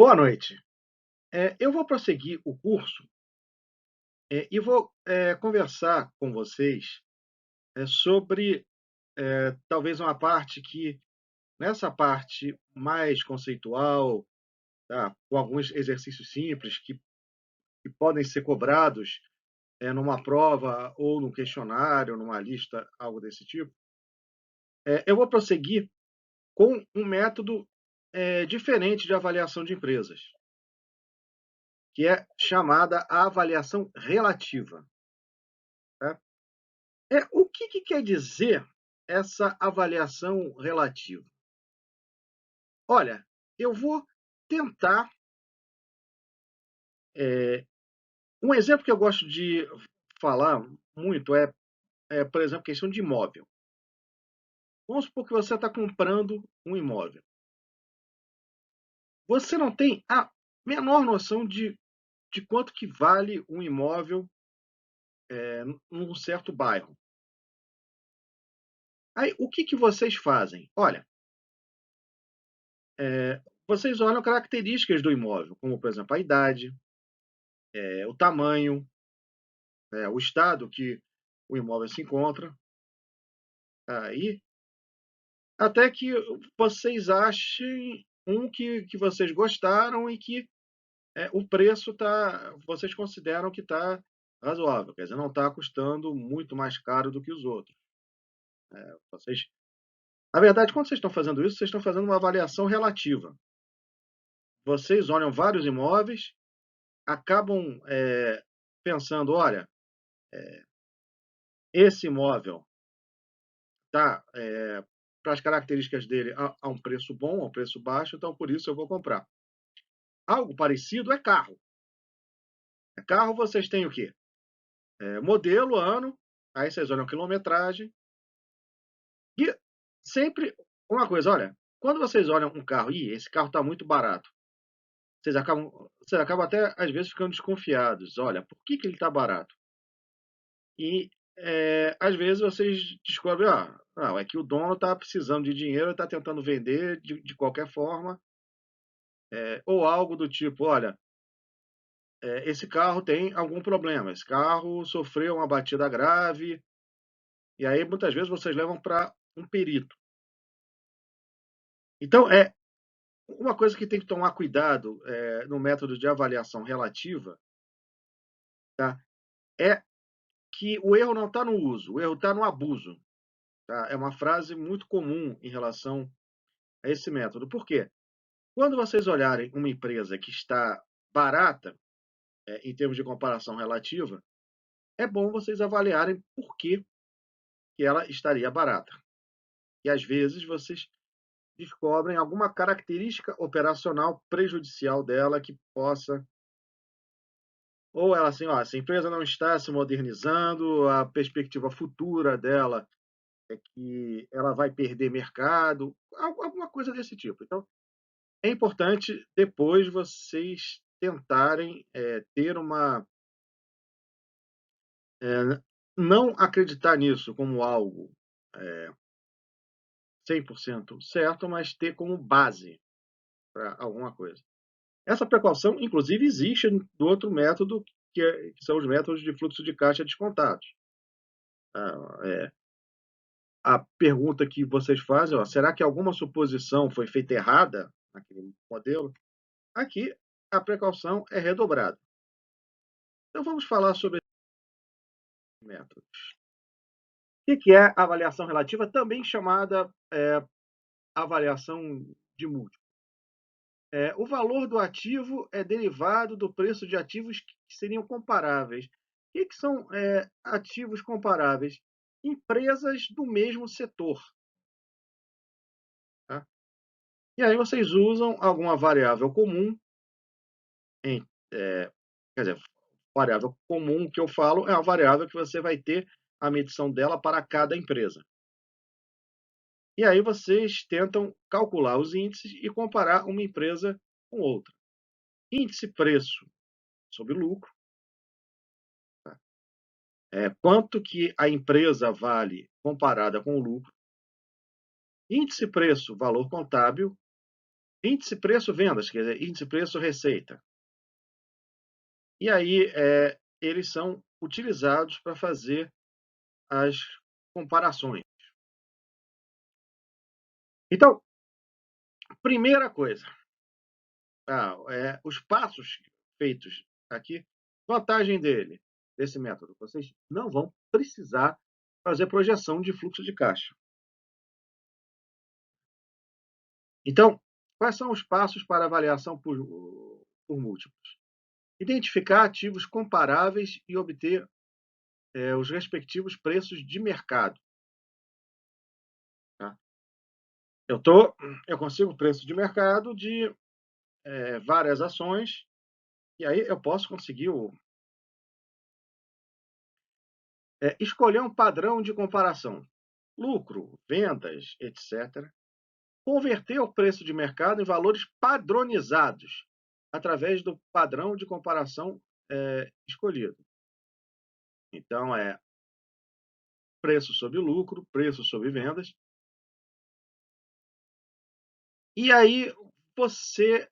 Boa noite. Eu vou prosseguir o curso, e vou, conversar com vocês, sobre, talvez uma parte que nessa parte mais conceitual, tá, com alguns exercícios simples que podem ser cobrados, numa prova ou num questionário, numa lista, algo desse tipo. Eu vou prosseguir com um método, diferente de avaliação de empresas, que é chamada a avaliação relativa, tá. O que que quer dizer essa avaliação relativa? Olha, eu vou tentar, um exemplo que eu gosto de falar muito por exemplo, questão de imóvel. Vamos supor que você está comprando um imóvel. Você não tem a menor noção de quanto que vale um imóvel, num certo bairro. Aí, o que que vocês fazem? Olha, vocês olham características do imóvel, como, por exemplo, a idade, o tamanho, o estado que o imóvel se encontra, aí, até que vocês achem um que vocês gostaram e que, o preço vocês consideram que está razoável, quer dizer, não está custando muito mais caro do que os outros. Vocês Na verdade, quando vocês estão fazendo isso, vocês estão fazendo uma avaliação relativa. Vocês olham vários imóveis, acabam, pensando: "Olha, esse imóvel tá, para as características dele a um preço bom, a um preço baixo, então por isso eu vou comprar". Algo parecido é carro. Carro vocês têm o quê? Modelo, ano, aí vocês olham quilometragem e sempre uma coisa, olha, quando vocês olham um carro: "Ih, esse carro está muito barato", vocês acabam até às vezes ficando desconfiados: "Olha, por que que ele está barato?". E, às vezes vocês descobrem: não, é que o dono está precisando de dinheiro, está tentando vender de qualquer forma", ou algo do tipo: "Olha, esse carro tem algum problema, esse carro sofreu uma batida grave", e aí muitas vezes vocês levam para um perito. Então, uma coisa que tem que tomar cuidado, no método de avaliação relativa, tá, é que o erro não está no uso, o erro está no abuso, tá. É uma frase muito comum em relação a esse método. Por quê? Quando vocês olharem uma empresa que está barata, em termos de comparação relativa, é bom vocês avaliarem por que que ela estaria barata. E às vezes vocês descobrem alguma característica operacional prejudicial dela que possa, ou ela assim: "Ó, essa empresa não está se modernizando, a perspectiva futura dela é que ela vai perder mercado", alguma coisa desse tipo. Então, é importante depois vocês tentarem, ter uma, não acreditar nisso como algo, eh, 100% certo, mas ter como base para alguma coisa. Essa precaução, inclusive, existe do outro método, que são os métodos de fluxo de caixa descontados. A pergunta que vocês fazem: "Ó, será que alguma suposição foi feita errada naquele modelo?". Aqui, a precaução é redobrada. Então vamos falar sobre esse método. O que é avaliação relativa, também chamada, avaliação de múltiplo? O valor do ativo é derivado do preço de ativos que seriam comparáveis. O que são, ativos comparáveis? Empresas do mesmo setor, tá. E aí vocês usam alguma variável comum em, quer dizer, variável comum que eu falo é a variável que você vai ter a medição dela para cada empresa. E aí vocês tentam calcular os índices e comparar uma empresa com outra. Índice preço sobre lucro, quanto que a empresa vale comparada com o lucro. Índice preço valor contábil, índice preço-vendas, quer dizer, índice preço-receita. E aí, eles são utilizados para fazer as comparações. Então, primeira coisa, os passos feitos aqui, vantagem desse método, vocês não vão precisar fazer projeção de fluxo de caixa. Então, quais são os passos para avaliação por múltiplos? Identificar ativos comparáveis e obter os respectivos preços de mercado. Tá? Eu consigo preço de mercado de várias ações, e aí eu posso conseguir escolher um padrão de comparação, lucro, vendas, etc. Converter o preço de mercado em valores padronizados, através do padrão de comparação escolhido. Então, preço sobre lucro, preço sobre vendas. E aí você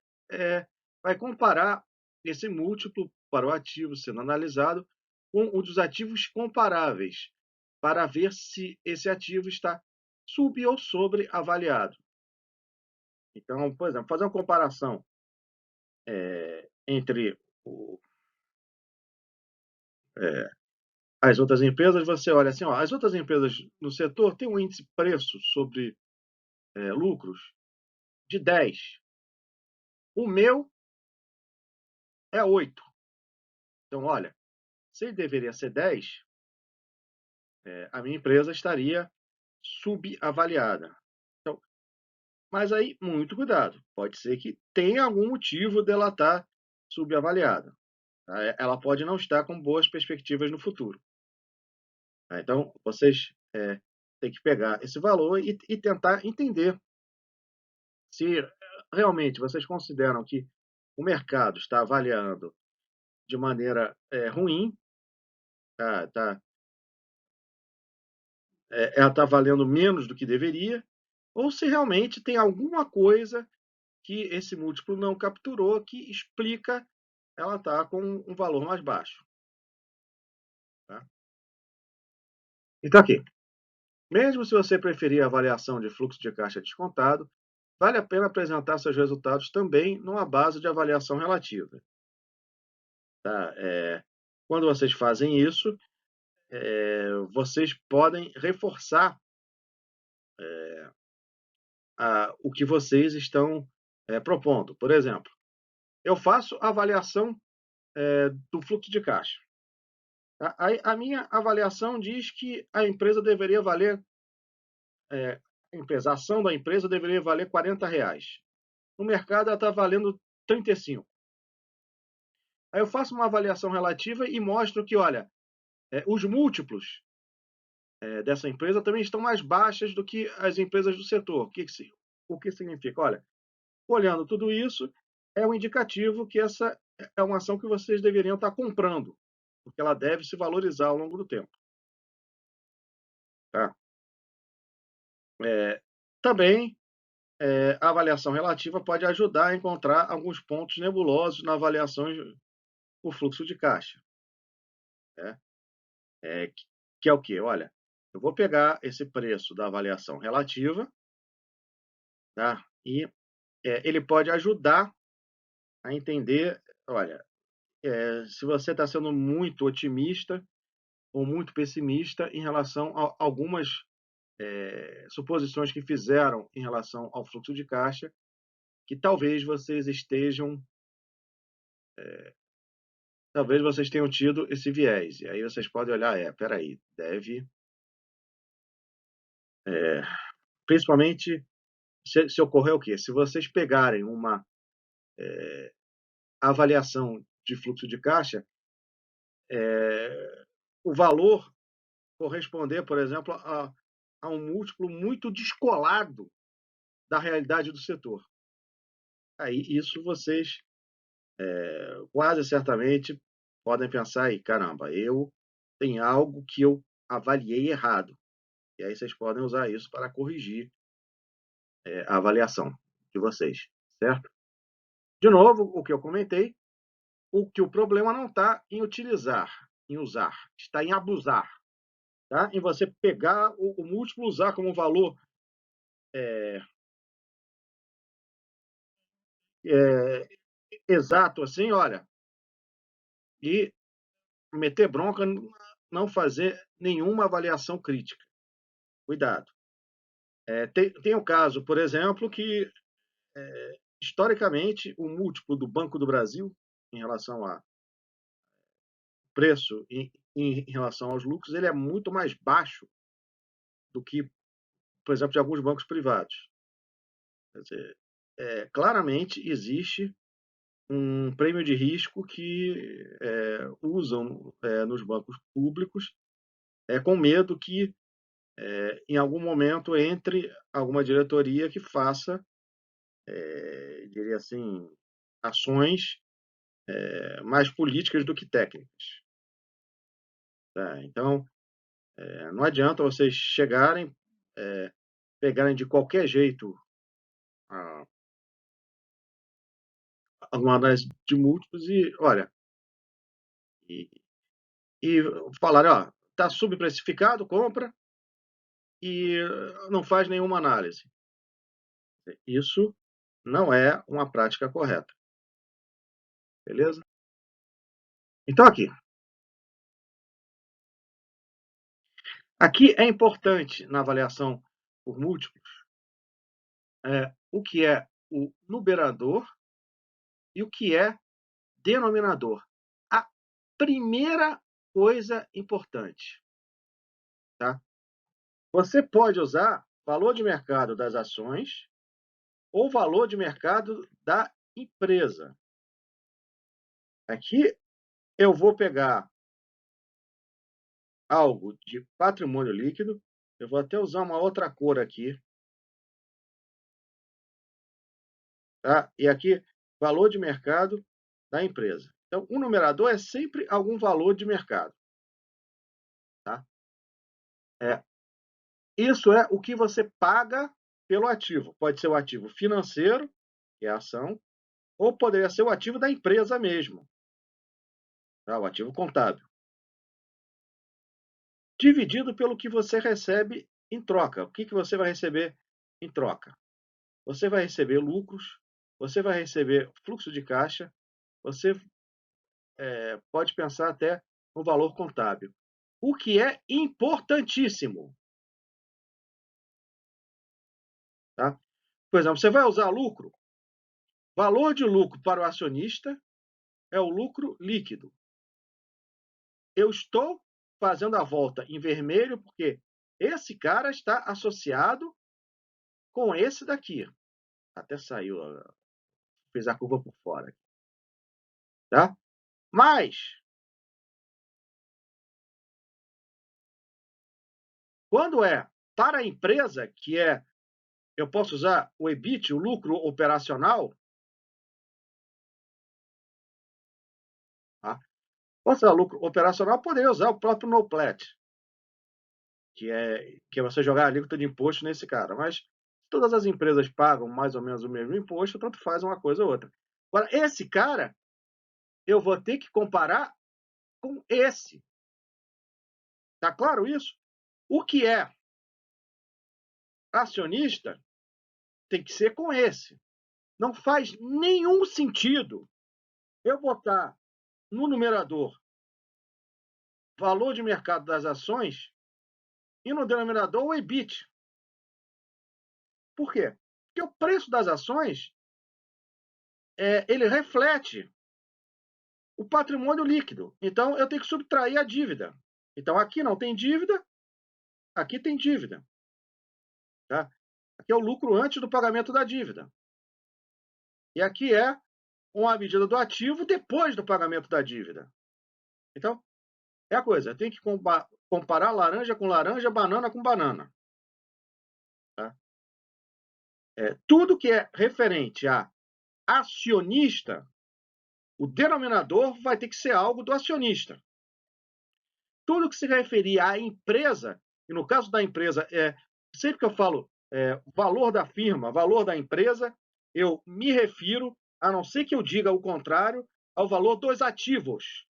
vai comparar esse múltiplo para o ativo sendo analisado com o dos ativos comparáveis, para ver se esse ativo está sub ou sobreavaliado. Então, por exemplo, fazer uma comparação entre as outras empresas, você olha assim, ó, as outras empresas no setor têm um índice preço sobre lucros de 10. O meu é 8. Então, olha, se ele deveria ser 10, a minha empresa estaria subavaliada. Então, mas aí, muito cuidado. Pode ser que tenha algum motivo dela estar subavaliada. Tá? Ela pode não estar com boas perspectivas no futuro. Tá? Então, vocês têm que pegar esse valor e tentar entender se realmente vocês consideram que o mercado está avaliando de maneira ruim, tá, ela está valendo menos do que deveria, ou se realmente tem alguma coisa que esse múltiplo não capturou que explica ela estar com um valor mais baixo. Tá? Então, aqui, mesmo se você preferir a avaliação de fluxo de caixa descontado, vale a pena apresentar seus resultados também numa base de avaliação relativa. Tá? Quando vocês fazem isso, vocês podem reforçar o que vocês estão propondo. Por exemplo, eu faço a avaliação do fluxo de caixa. A minha avaliação diz que a empresa deveria valer, a ação da empresa deveria valer R$ 40. No mercado ela está valendo 35. Aí eu faço uma avaliação relativa e mostro que, olha, os múltiplos dessa empresa também estão mais baixas do que as empresas do setor. O que significa? Olha, olhando tudo isso, é um indicativo que essa é uma ação que vocês deveriam estar comprando, porque ela deve se valorizar ao longo do tempo. Tá? Também, a avaliação relativa pode ajudar a encontrar alguns pontos nebulosos na avaliação por fluxo de caixa. Né? Que é o quê? Olha, eu vou pegar esse preço da avaliação relativa, tá? E ele pode ajudar a entender, olha, se você está sendo muito otimista ou muito pessimista em relação a algumas suposições que fizeram em relação ao fluxo de caixa, que talvez vocês tenham tido esse viés. E aí vocês podem olhar, espera aí, deve, principalmente se ocorrer o quê? Se vocês pegarem uma avaliação de fluxo de caixa, o valor corresponder, por exemplo, a um múltiplo muito descolado da realidade do setor. Aí isso vocês quase certamente podem pensar aí, caramba, eu tenho algo que eu avaliei errado. E aí vocês podem usar isso para corrigir a avaliação de vocês. certo? De novo, o que eu comentei, o problema não está em utilizar, em usar, está em abusar, tá? Em você pegar o múltiplo, usar como valor é, exato, assim, olha, e meter bronca, não fazer nenhuma avaliação crítica. Cuidado. Tem o caso, por exemplo, que historicamente o múltiplo do Banco do Brasil em relação a preço em relação aos lucros, ele é muito mais baixo do que, por exemplo, de alguns bancos privados. Quer dizer, claramente existe um prêmio de risco que usam nos bancos públicos, com medo que em algum momento entre alguma diretoria que faça, diria assim, ações mais políticas do que técnicas. Tá? Então, não adianta vocês chegarem, pegarem de qualquer jeito a, alguma análise de múltiplos e, olha, e, e falarem, ó, está subprecificado, compra e não faz nenhuma análise. Isso não é uma prática correta, beleza? Então, aqui é importante na avaliação por múltiplos o que é o numerador e o que é denominador. A primeira coisa importante, tá? Você pode usar valor de mercado das ações ou valor de mercado da empresa. Aqui eu vou pegar algo de patrimônio líquido, eu vou até usar uma outra cor aqui, tá? E aqui, valor de mercado da empresa. Então, o numerador é sempre algum valor de mercado, tá? É, isso é o que você paga pelo ativo. Pode ser o ativo financeiro, que é a ação, ou poderia ser o ativo da empresa mesmo, tá? O ativo contábil. Dividido pelo que você recebe em troca. O que você vai receber em troca? Você vai receber lucros, você vai receber fluxo de caixa, você pode pensar até no valor contábil. O que é importantíssimo, tá? Por exemplo, você vai usar lucro, valor de lucro para o acionista é o lucro líquido. Eu estou fazendo a volta em vermelho porque esse cara está associado com esse daqui. Até saiu, fez a curva por fora, tá? Mas, quando é para a empresa, que eu posso usar o EBIT, o lucro operacional, tá? Posso usar lucro operacional, poderia usar o próprio NOPLAT, que é você jogar a alíquota de imposto nesse cara. Mas todas as empresas pagam mais ou menos o mesmo imposto, tanto faz uma coisa ou outra. Agora, esse cara, eu vou ter que comparar com esse. Tá claro isso? O que é acionista tem que ser com esse. Não faz nenhum sentido eu botar no numerador valor de mercado das ações e no denominador o EBIT. Por quê? Porque o preço das ações ele reflete o patrimônio líquido. Então, eu tenho que subtrair a dívida. Então, aqui não tem dívida, aqui tem dívida. Tá? Aqui é o lucro antes do pagamento da dívida. E aqui é uma medida do ativo depois do pagamento da dívida. Então, é a coisa, tem que comparar laranja com laranja, banana com banana. Tá? Tudo que é referente a acionista, o denominador vai ter que ser algo do acionista. Tudo que se referir à empresa, e no caso da empresa, sempre que eu falo valor da firma, valor da empresa, eu me refiro, a não ser que eu diga o contrário, ao valor dos ativos.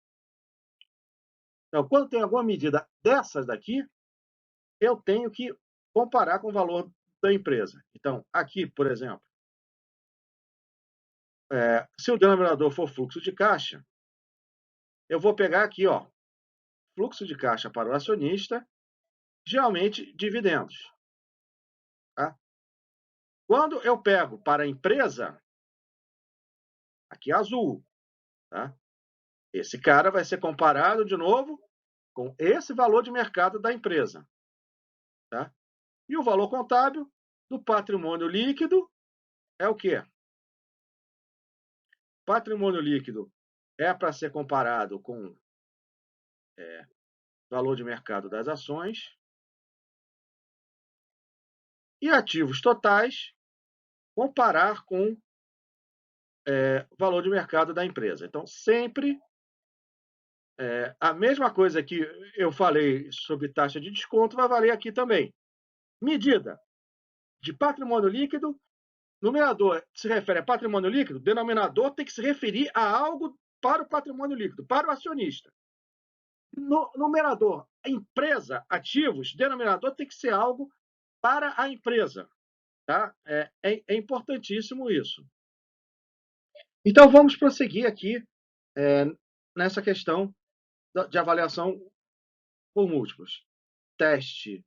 Então, quando tem alguma medida dessas daqui, eu tenho que comparar com o valor da empresa. Então, aqui, por exemplo, se o denominador for fluxo de caixa, eu vou pegar aqui, ó, fluxo de caixa para o acionista, geralmente dividendos. Tá? Quando eu pego para a empresa, aqui é azul, tá? Esse cara vai ser comparado de novo com esse valor de mercado da empresa. Tá? E o valor contábil do patrimônio líquido é o quê? Patrimônio líquido é para ser comparado com valor de mercado das ações. E ativos totais, comparar com o valor de mercado da empresa. Então, sempre a mesma coisa que eu falei sobre taxa de desconto vai valer aqui também. Medida de patrimônio líquido, numerador se refere a patrimônio líquido, denominador tem que se referir a algo para o patrimônio líquido, para o acionista. No numerador, empresa, ativos, denominador tem que ser algo para a empresa. Tá? É importantíssimo isso. Então, vamos prosseguir aqui nessa questão de avaliação por múltiplos. Teste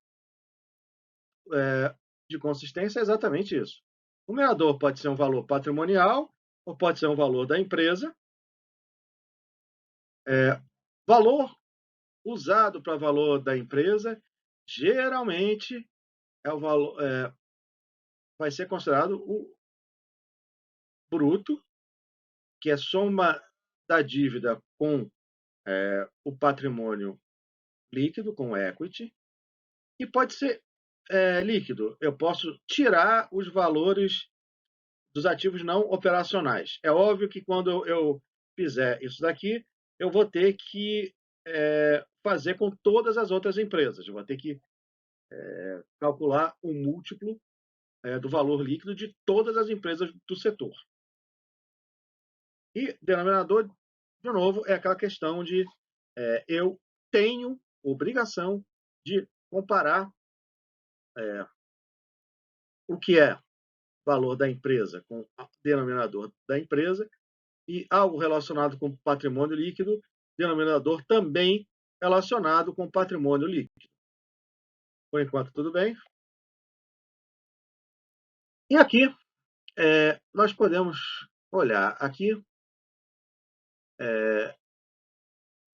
de consistência é exatamente isso. O numerador pode ser um valor patrimonial ou pode ser um valor da empresa. Valor usado para valor da empresa, geralmente é o valor, vai ser considerado o bruto, que é soma da dívida com o patrimônio líquido, com equity, e pode ser líquido. Eu posso tirar os valores dos ativos não operacionais. É óbvio que quando eu fizer isso daqui, eu vou ter que fazer com todas as outras empresas. Eu vou ter que calcular o múltiplo do valor líquido de todas as empresas do setor. E denominador, de novo, é aquela questão de eu tenho obrigação de comparar o que é valor da empresa com o denominador da empresa e algo relacionado com patrimônio líquido, denominador também relacionado com patrimônio líquido. Por enquanto, tudo bem. E aqui, nós podemos olhar aqui,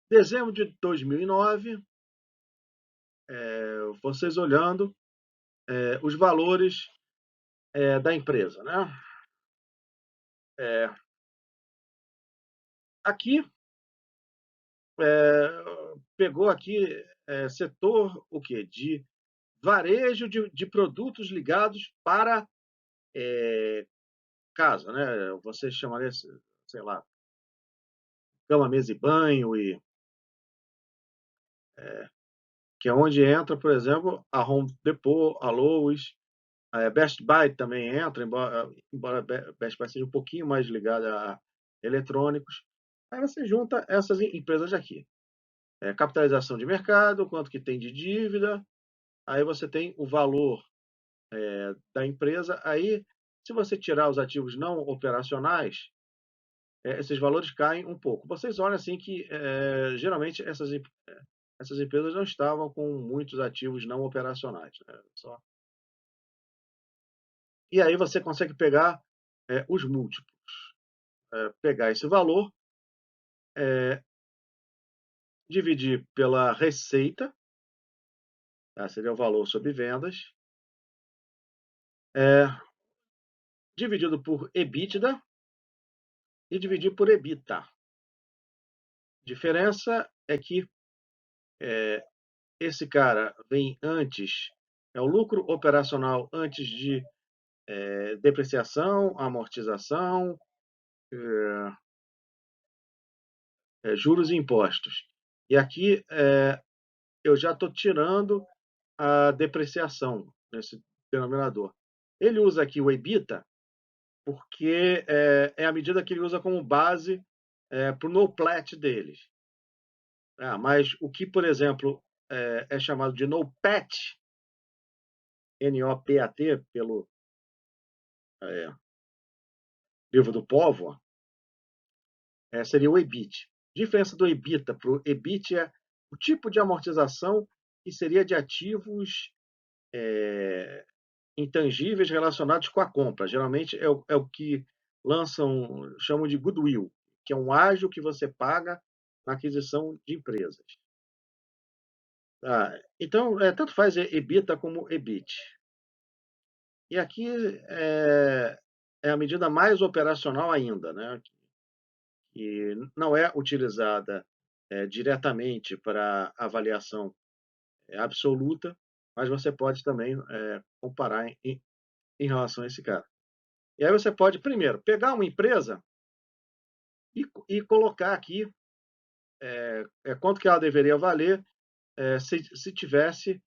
dezembro de 2009, vocês olhando os valores da empresa. Né? Aqui, pegou aqui setor o quê? De varejo de produtos ligados para casa, né? Você chamaria, sei lá, cama, mesa e banho, que é onde entra, por exemplo, a Home Depot, a Lowe's, a Best Buy também entra, embora Best Buy seja um pouquinho mais ligada a eletrônicos. Aí você junta essas empresas aqui. Capitalização de mercado, quanto que tem de dívida, aí você tem o valor da empresa. Aí, se você tirar os ativos não operacionais, esses valores caem um pouco. Vocês olham assim que geralmente essas empresas não estavam com muitos ativos não operacionais. Né? E aí você consegue pegar os múltiplos. Pegar esse valor, dividir pela receita, tá? Seria o valor sobre vendas, dividido por EBITDA e dividir por EBITDA. A diferença é que esse cara vem antes, é o lucro operacional antes de depreciação, amortização, juros e impostos. E aqui eu já estou tirando a depreciação nesse denominador. Ele usa aqui o EBITDA, porque é a medida que ele usa como base para o NOPLAT deles. Mas o que, por exemplo, é chamado de NOPAT, N-O-P-A-T, pelo livro do Povo, seria o EBIT. A diferença do EBITDA para o EBIT é o tipo de amortização que seria de ativos intangíveis relacionados com a compra. Geralmente é o que chamam de goodwill, que é um ágio que você paga na aquisição de empresas. Então, tanto faz EBITDA como EBIT. E aqui é a medida mais operacional ainda, né? Que não é utilizada diretamente para avaliação absoluta, mas você pode também comparar em relação a esse cara. E aí você pode, primeiro, pegar uma empresa e colocar aqui quanto que ela deveria valer se tivesse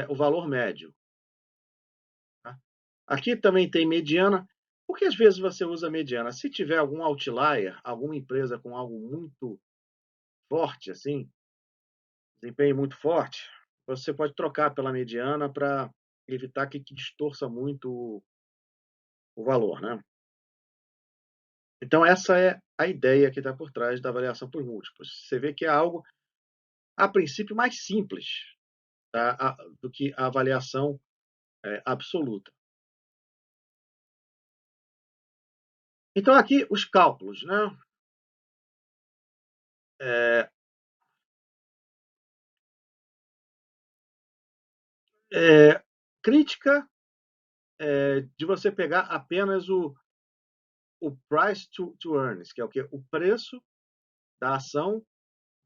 o valor médio. Tá? Aqui também tem mediana. Por que às vezes você usa mediana? Se tiver algum outlier, alguma empresa com algo muito forte, assim, desempenho muito forte, você pode trocar pela mediana para evitar que distorça muito o valor, né? Então, essa é a ideia que está por trás da avaliação por múltiplos. Você vê que é algo, a princípio, mais simples, tá? Do que a avaliação absoluta. Então, aqui, os cálculos, né? Crítica de você pegar apenas o price to earnings, que é o quê? O preço da ação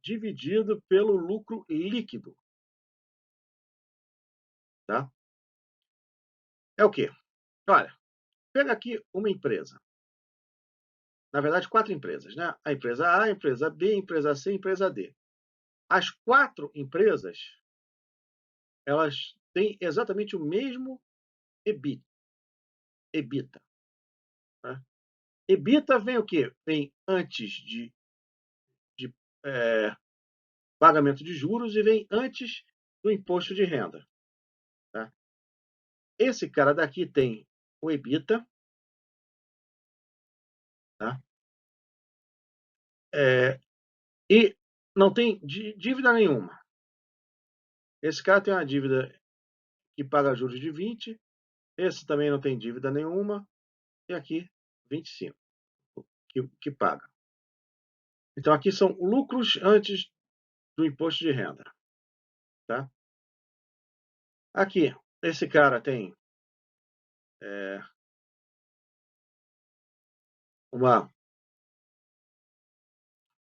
dividido pelo lucro líquido. Tá? É o quê? Olha, pega aqui uma empresa. Na verdade, 4 empresas, né? A empresa A, a empresa B, a empresa C, a empresa D. As 4 empresas, elas têm exatamente o mesmo EBITDA. Tá? EBITDA vem o quê? Vem antes de pagamento de juros e vem antes do imposto de renda. Tá? Esse cara daqui tem o EBITDA, tá? E não tem dívida nenhuma. Esse cara tem uma dívida que paga juros de 20, esse também não tem dívida nenhuma, e aqui 25 que paga. Então aqui são lucros antes do imposto de renda. Tá? Aqui, esse cara tem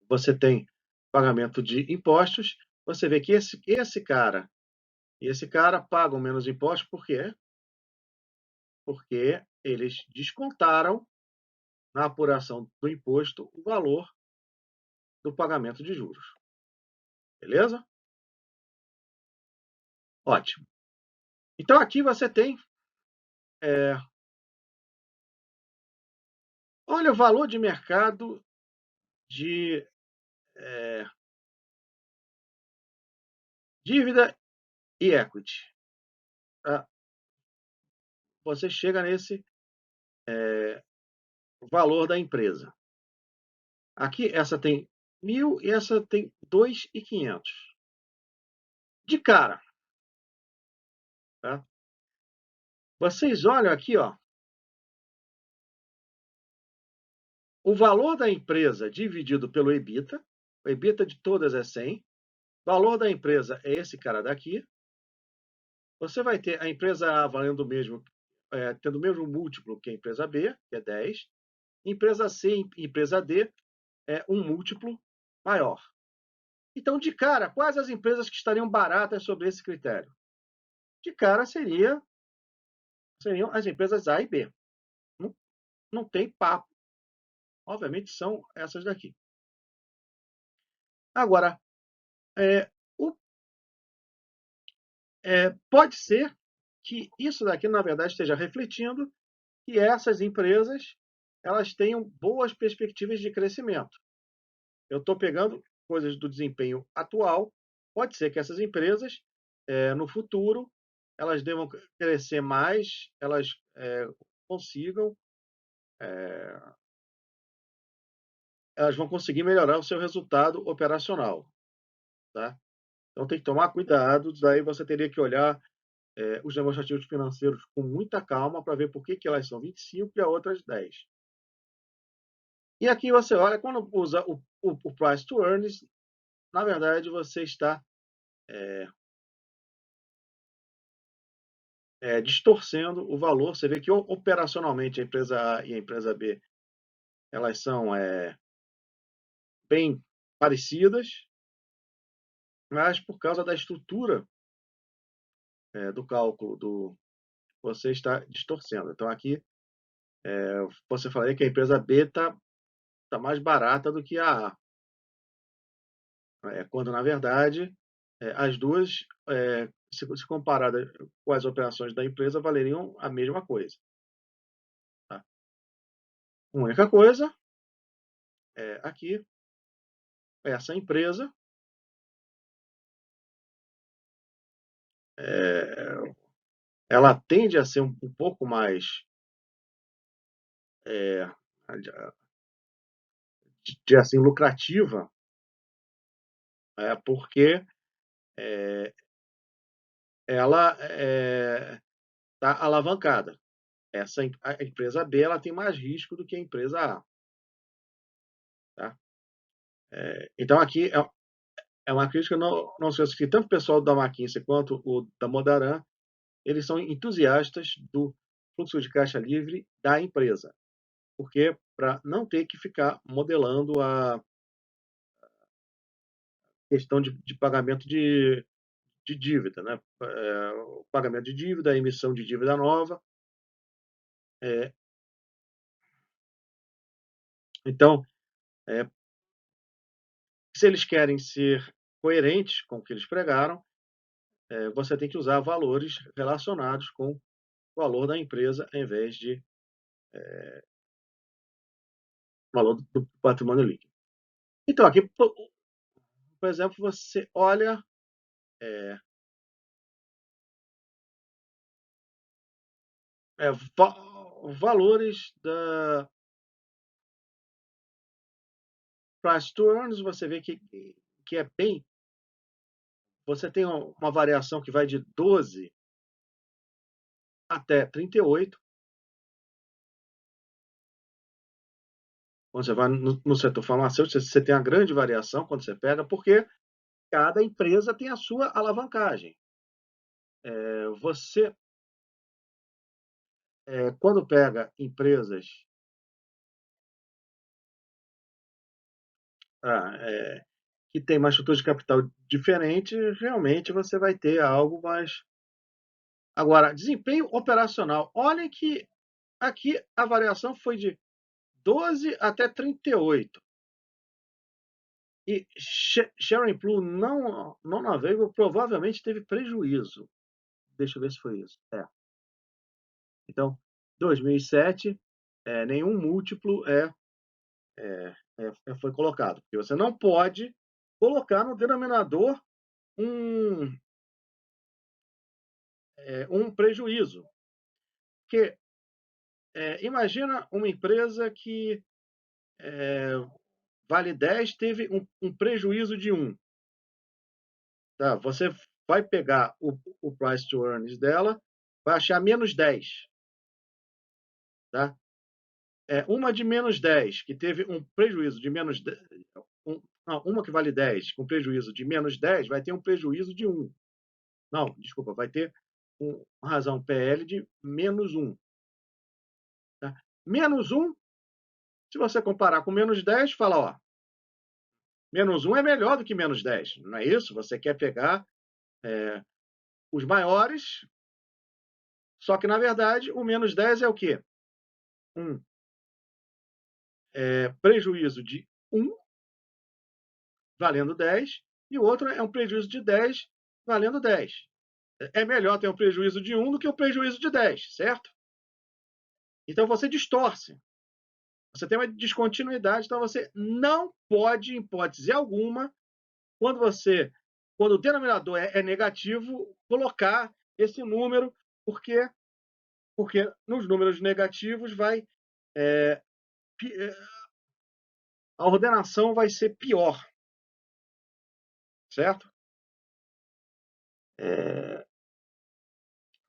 você tem pagamento de impostos, você vê que esse cara e esse cara pagam menos impostos, por quê? Porque eles descontaram na apuração do imposto o valor do pagamento de juros. Beleza? Ótimo. Então aqui você tem olha o valor de mercado de dívida e equity. Tá? Você chega nesse valor da empresa. Aqui, essa tem 1.000 e essa tem 2.500. De cara. Tá? Vocês olham aqui, ó, o valor da empresa dividido pelo EBITDA. O EBITDA de todas é 100. O valor da empresa é esse cara daqui. Você vai ter a empresa A valendo o mesmo, tendo o mesmo múltiplo que a empresa B, que é 10. Empresa C e empresa D é um múltiplo maior. Então, de cara, quais as empresas que estariam baratas sobre esse critério? De cara seriam as empresas A e B. Não tem papo. Obviamente são essas daqui. Agora, pode ser que isso daqui, na verdade, esteja refletindo que essas empresas elas tenham boas perspectivas de crescimento. Eu estou pegando coisas do desempenho atual, pode ser que essas empresas, no futuro, elas devam crescer mais, elas, consigam, elas vão conseguir melhorar o seu resultado operacional, tá. Então tem que tomar cuidado, daí você teria que olhar, os demonstrativos financeiros com muita calma para ver por que que elas são 25 e a outras 10. E aqui você olha, quando usa o price to earnings, na verdade você está distorcendo o valor. Você vê que operacionalmente a empresa A e a empresa B, elas são bem parecidas, mas por causa da estrutura do cálculo você está distorcendo. Então aqui você falaria que a empresa B tá mais barata do que a A, quando na verdade as duas, se comparada com as operações da empresa, valeriam a mesma coisa. Tá? A única coisa aqui, essa empresa, ela tende a ser um pouco mais, é, assim, lucrativa, porque ela está alavancada. A empresa B ela tem mais risco do que a empresa A. Tá? Então, aqui é uma crítica, não se esqueça que tanto o pessoal da McKinsey quanto o da Modaran, eles são entusiastas do fluxo de caixa livre da empresa, porque para não ter que ficar modelando a questão de pagamento de dívida, né? O pagamento de dívida, a emissão de dívida nova. Então, se eles querem ser coerentes com o que eles pregaram, você tem que usar valores relacionados com o valor da empresa, em vez de valor do patrimônio líquido. Então, aqui, por exemplo, você olha valores da price to earnings, você vê que é bem. Você tem uma variação que vai de 12 até 38. Quando você vai no setor farmacêutico, você tem a grande variação quando você pega, porque cada empresa tem a sua alavancagem. Você, quando pega empresas que têm uma estrutura de capital diferente, realmente você vai ter algo mais. Agora, desempenho operacional. Olhem que aqui a variação foi de 12 até 38. E Sharon Plum não navegou, provavelmente teve prejuízo. Deixa eu ver se foi isso. Então, 2007, nenhum múltiplo foi colocado, porque você não pode colocar no denominador um, um prejuízo. Porque imagina uma empresa que vale 10, teve um prejuízo de 1. Tá? Você vai pegar o price to earnings dela, vai achar menos 10. Tá? Uma de menos 10, que teve um prejuízo de menos 10, uma que vale 10, com prejuízo de menos 10, vai ter um prejuízo de 1. Não, desculpa, vai ter uma razão PL de menos 1. Tá? Menos 1, se você comparar com menos 10, fala, ó, menos 1 é melhor do que menos 10, não é isso? Você quer pegar os maiores, só que, na verdade, o menos 10 é o quê? Um prejuízo de 1, valendo 10, e o outro é um prejuízo de 10, valendo 10. É melhor ter um prejuízo de 1 do que um prejuízo de 10, certo? Então você distorce. Você tem uma descontinuidade, então você não pode, em hipótese alguma, quando o denominador é negativo, colocar esse número, porque nos números negativos é, a ordenação vai ser pior, certo?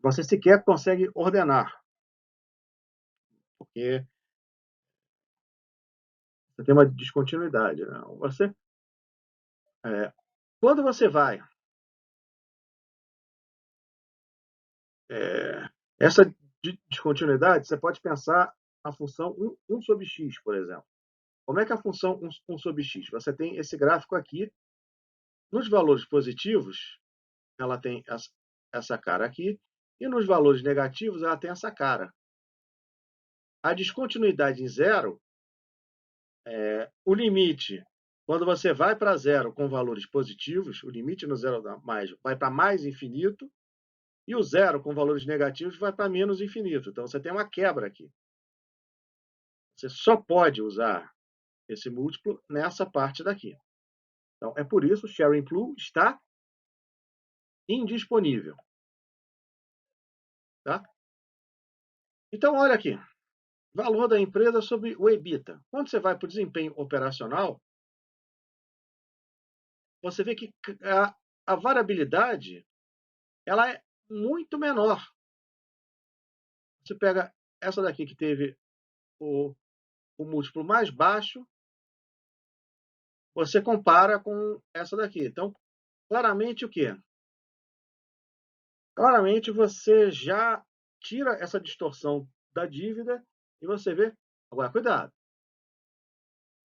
Você sequer consegue ordenar, porque você tem uma descontinuidade. Né? É, quando você vai é, essa descontinuidade, você pode pensar a função 1 sobre x, por exemplo. Como é que é a função 1 sobre x? Você tem esse gráfico aqui. Nos valores positivos, ela tem essa cara aqui, e nos valores negativos, ela tem essa cara. A descontinuidade em zero, o limite, quando você vai para zero com valores positivos, o limite no zero mais vai para mais infinito, e o zero com valores negativos vai para menos infinito. Então, você tem uma quebra aqui. Você só pode usar esse múltiplo nessa parte daqui. Então, é por isso que o Sharing Pool está indisponível. Tá? Então, olha aqui. Valor da empresa sobre o EBITDA. Quando você vai para o desempenho operacional, você vê que a variabilidade ela é muito menor. Você pega essa daqui que teve o múltiplo mais baixo, você compara com essa daqui. Então, claramente o quê? Claramente você já tira essa distorção da dívida e você vê. Agora, cuidado.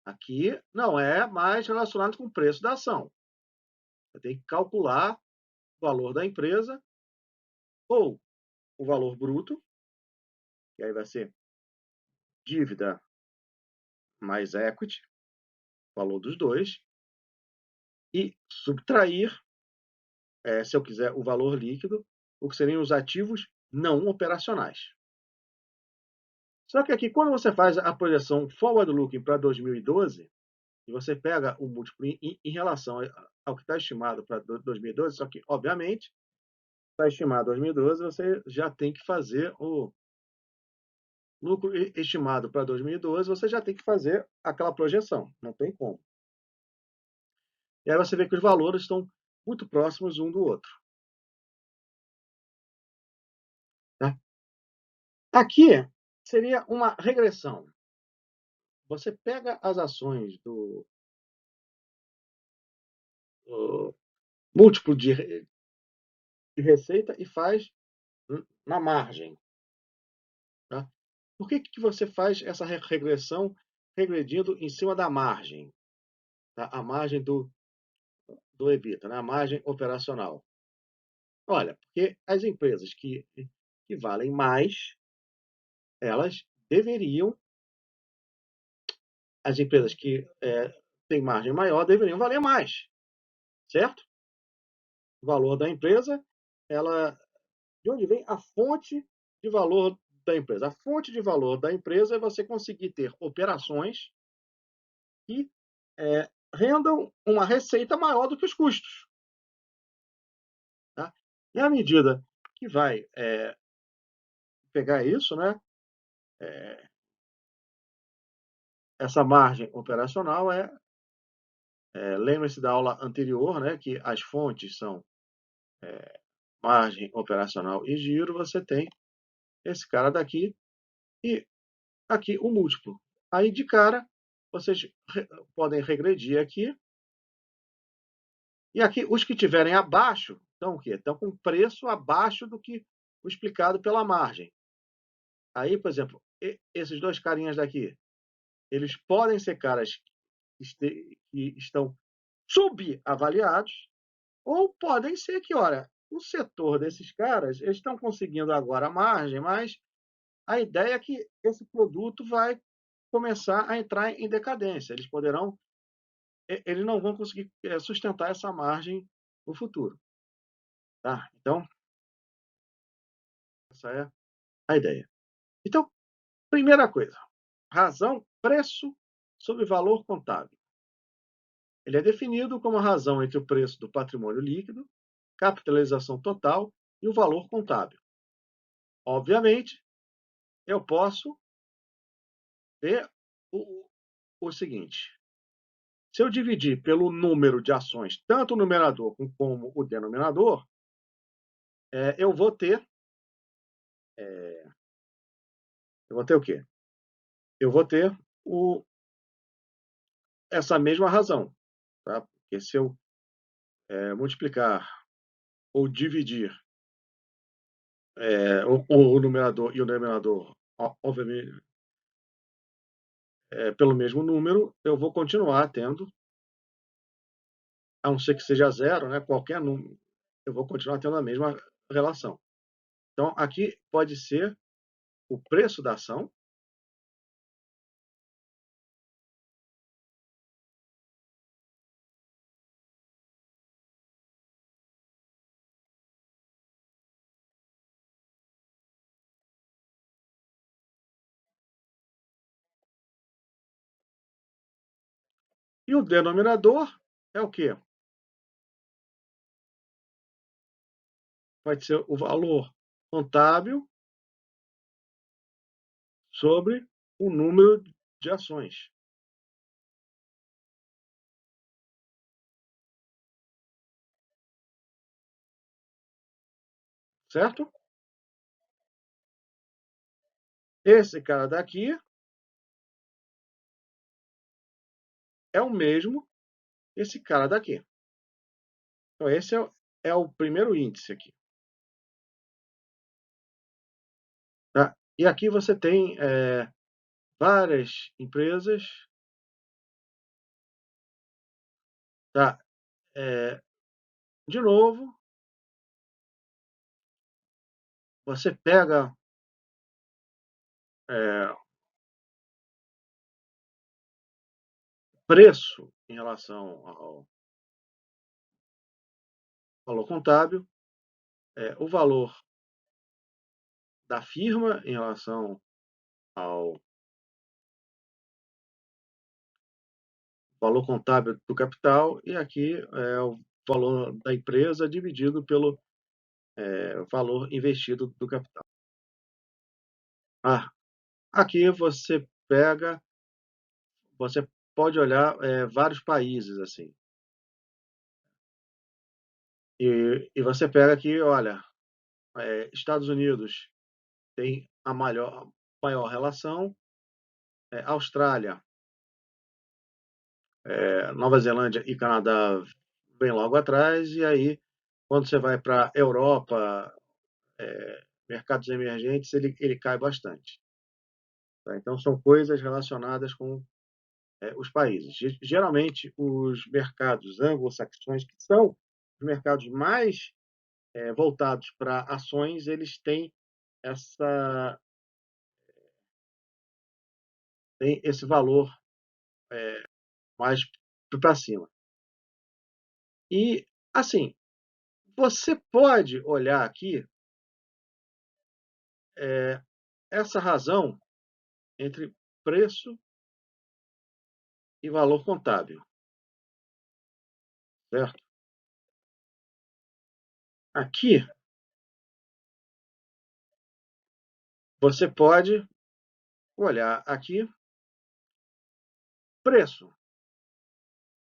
Aqui não é mais relacionado com o preço da ação. Você tem que calcular o valor da empresa ou o valor bruto, que aí vai ser dívida mais equity, valor dos dois, e subtrair, se eu quiser, o valor líquido, o que seriam os ativos não operacionais. Só que aqui, quando você faz a projeção forward looking para 2012, e você pega o múltiplo em relação ao que está estimado para 2012, só que, obviamente, está estimado 2012, você já tem que fazer o lucro estimado para 2012, você já tem que fazer aquela projeção, não tem como. E aí você vê que os valores estão muito próximos um do outro. Tá? Aqui seria uma regressão. Você pega as ações do múltiplo de receita e faz na margem. Tá? Por que você faz essa regressão regredindo em cima da margem? Tá? A margem do EBITDA, né? A margem operacional. Olha, porque as empresas que valem mais, elas deveriam, as empresas que têm margem maior deveriam valer mais, certo? O valor da empresa, de onde vem a fonte de valor da empresa? A fonte de valor da empresa é você conseguir ter operações que rendam uma receita maior do que os custos. Tá? E à medida que vai pegar isso, né? Essa margem operacional lembre-se da aula anterior, né? Que as fontes são margem operacional e giro. Você tem esse cara daqui e aqui o múltiplo. Aí de cara vocês podem regredir aqui. E aqui os que tiverem abaixo estão o quê? Estão com preço abaixo do que o explicado pela margem. Aí, por exemplo, esses dois carinhas daqui, eles podem ser caras que estão subavaliados, ou podem ser que, olha, o setor desses caras, eles estão conseguindo agora a margem, mas a ideia é que esse produto vai começar a entrar em decadência. Eles não vão conseguir sustentar essa margem no futuro. Tá? Então, essa é a ideia. Então, primeira coisa, razão preço sobre valor contábil. Ele é definido como a razão entre o preço do patrimônio líquido, capitalização total e o valor contábil. Obviamente, eu posso ver o seguinte: se eu dividir pelo número de ações, tanto o numerador como o denominador, eu vou ter, eu vou ter o quê? Eu vou ter o, essa mesma razão, tá? Porque se eu multiplicar ou dividir o numerador e o denominador, obviamente, pelo mesmo número, eu vou continuar tendo, a não ser que seja zero, né, qualquer número, eu vou continuar tendo a mesma relação. Então, aqui pode ser o preço da ação e o denominador é o quê? Vai ser o valor contábil sobre o número de ações, certo? Esse cara daqui é o mesmo esse cara daqui. Então, esse é o primeiro índice aqui. Tá? E aqui você tem várias empresas. Tá? De novo, você pega é, preço em relação ao valor contábil, o valor da firma em relação ao valor contábil do capital, e aqui é o valor da empresa dividido pelo valor investido do capital. Ah, aqui você pode olhar vários países assim, e você pega aqui, olha, Estados Unidos tem a maior relação, Austrália, Nova Zelândia e Canadá vem logo atrás, e aí quando você vai para Europa, mercados emergentes, ele cai bastante. Tá? Então são coisas relacionadas com os países. Geralmente os mercados anglo-saxões, que são os mercados mais voltados para ações, eles têm essa tem esse valor mais para cima. E assim, você pode olhar aqui essa razão entre preço e valor contábil, certo? Aqui você pode olhar aqui preço.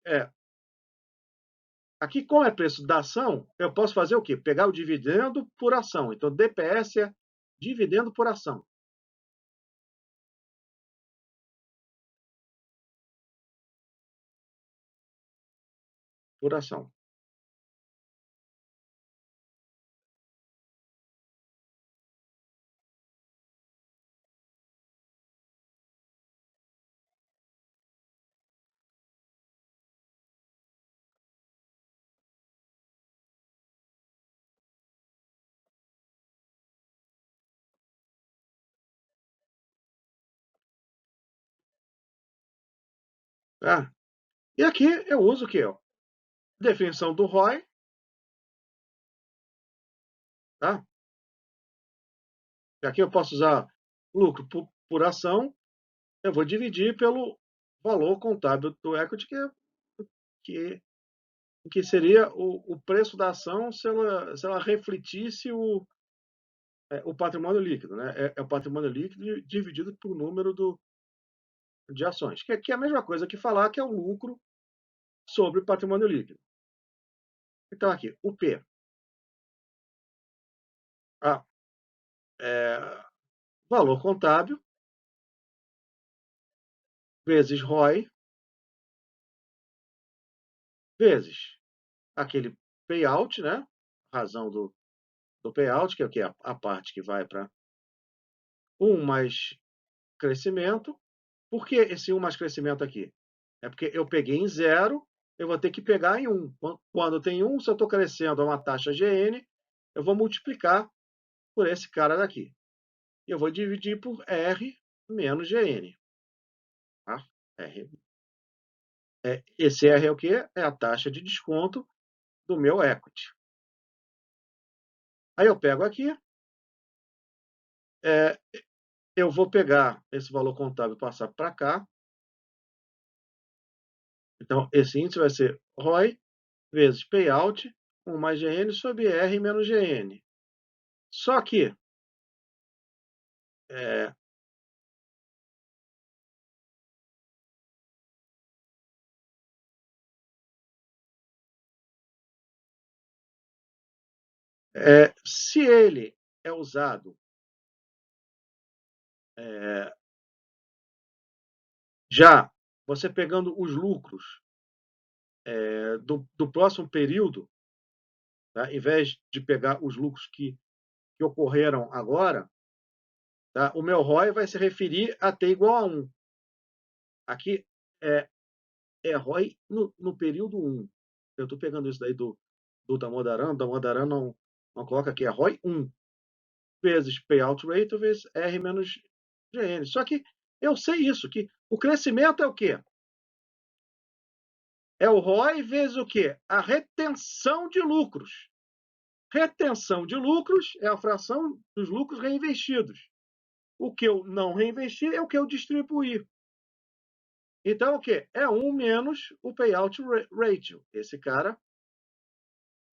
É, aqui como é preço da ação, eu posso fazer o quê? Pegar o dividendo por ação. Então DPS é dividendo por ação. Por ação. Tá? E aqui eu uso o quê? Definição do ROI, tá? E aqui eu posso usar lucro por ação, eu vou dividir pelo valor contábil do equity, que, que seria o preço da ação se ela refletisse o patrimônio líquido, né? É o patrimônio líquido dividido por número de ações, que é a mesma coisa que falar que é o lucro sobre o patrimônio líquido. Então, aqui, o P. Ah, valor contábil vezes ROI vezes aquele payout, né? Razão do payout, que é o que? A parte que vai para 1 mais crescimento. Por que esse 1 mais crescimento aqui? É porque eu peguei em 0, eu vou ter que pegar em 1. Quando tem 1, se eu estou crescendo a uma taxa GN, eu vou multiplicar por esse cara daqui. E eu vou dividir por R menos GN. Tá? Esse R é o quê? É a taxa de desconto do meu equity. Aí eu pego aqui, eu vou pegar esse valor contábil e passar para cá. Então, esse índice vai ser ROI vezes payout, 1 mais GN sobre R menos GN. Só que se ele é usado já, você pegando os lucros do próximo período, tá? Em vez de pegar os lucros que ocorreram agora, tá? O meu ROI vai se referir a t igual a 1. Aqui é ROI no período 1. Eu estou pegando isso daí do Damodaran não coloca aqui, é ROI 1 vezes payout rate vezes R menos GN. Só que eu sei isso, que o crescimento é o quê? É o ROI vezes o quê? A retenção de lucros. Retenção de lucros é a fração dos lucros reinvestidos. O que eu não reinvesti é o que eu distribuí. Então, o quê? É 1 menos o payout ratio. Esse cara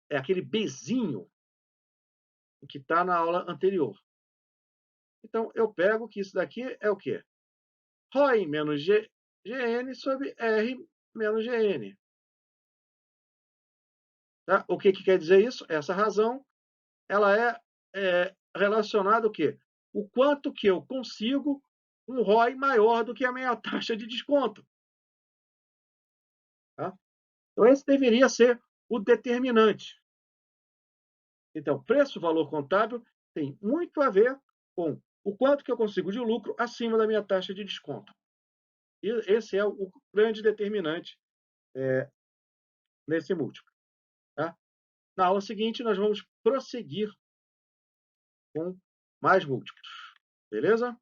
é aquele Bzinho que está na aula anterior. Então, eu pego que isso daqui é o quê? ROI menos GN sobre R menos GN. Tá? O que quer dizer isso? Essa razão ela é relacionada ao quê? O quanto que eu consigo um ROI maior do que a minha taxa de desconto. Tá? Então, esse deveria ser o determinante. Então, preço-valor contábil tem muito a ver com o quanto que eu consigo de lucro acima da minha taxa de desconto. E esse é o grande determinante nesse múltiplo. Tá? Na aula seguinte, nós vamos prosseguir com mais múltiplos. Beleza?